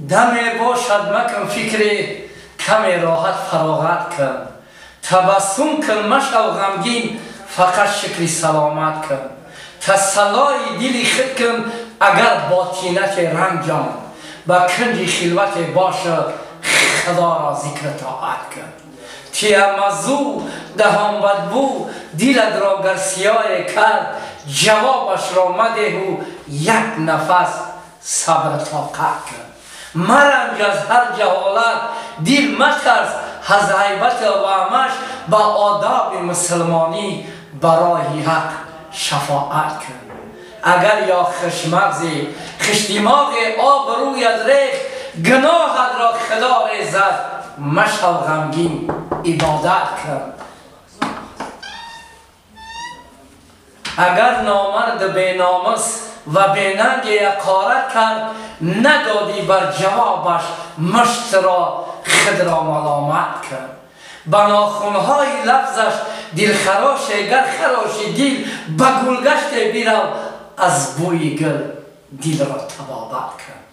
دم باشد مکن فکری کم راحت فراغت کن تبسم کن مشو غمگین فقط شکر سلامت کن تسلای دلی خود کن اگر باطینت رنجان با کنج خلوت باشه خدا را ذکر طاعت کن تیمزو دهان بدبو دیلت را گر سیاه کرد جوابش را مده و یک نفس صبر طاقت کن مرنج از هر جهالت دل مترس از عیبت و عمش با آداب مسلمانی برای حق شفاعت کن اگر یا خشمغزی خشدماغ آب رویت ریخت گناهت را خدا ریزد مشو غمگین عبادت کن اگر نامرد بیناموس و بیننگ حقارت کرد ندادی بر جوابش مشت را خود را ملامت کرد با ناخنهای لفظش دلخراش گر خراش دل به گلگشت بیرو از بوی گل دل را طبابت کرد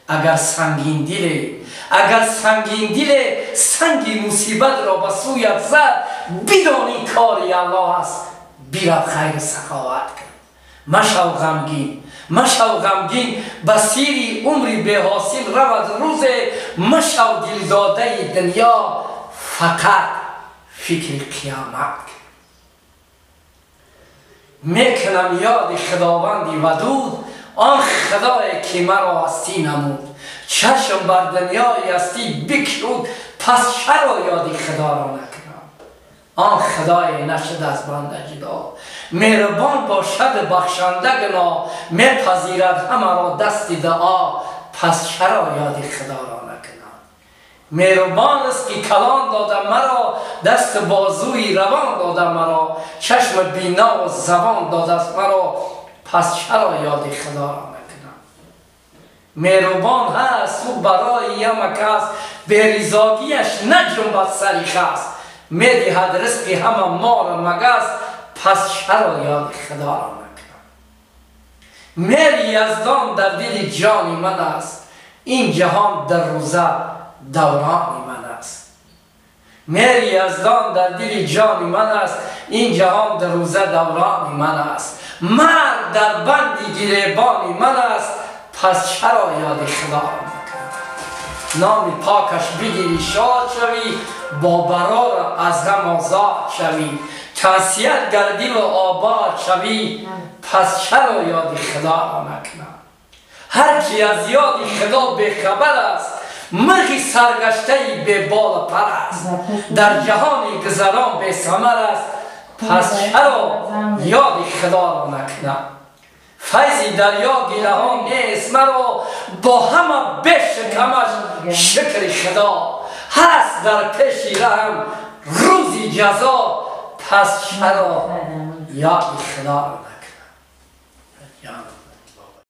اگر سنگین دل سنگی مصیبت را به سویت زد بدانی کاری الله است بیرو خیر سخاوت کرد مشو غمگین بسیری عمری به حاصل رود روز مشو دل داده دنیا فقط فکر قیامت میکنم یاد خداوندی ودود آن خدای که مرا هستی نمود چشم بر دنیای هستی بکشود پس چرا یاد خدا را نکنم آن خدای نشد از بنده جدا مهربان باشد بخشنده گناه میپذیرد همه را دست دعا پس چرا یاد خدا را نکنم مهربان است که کلان داده مرا دست بازوی روان داده مرا چشم بینا و زبان داده است مرا پس چرا یاد خدا را نکنم مهربان هست او برای یک کس به رضاییش نجنبد سری خس میدهد رزق همه مال مگس پس چرا یاد خدا را نکنم مهر یزدان در دل جانی من است این جهان در روزه دورانی من است مهر یزدان در دل جانی من است این جهان در روزه دورانی من است مرد در بندی گریبانی من است پس چرا یاد خدا را نکنم نام پاکش بگیری شاد شوی با برار از غم آزاد شوی تنسیت گردی و آباد شوی پس چرا یاد خدا را نکنم هر کی از یاد خدا بخبر است مرغی سرگشته به بال پر است در جهانی گذران به ثمر است پس چرا یاد خدا را نکنم فیضی دریا گیلهان نیست مرا با همه بشکمش شکر خدا هست در پیش رحم روزی جزا پس چرا یاد خدا را نکنم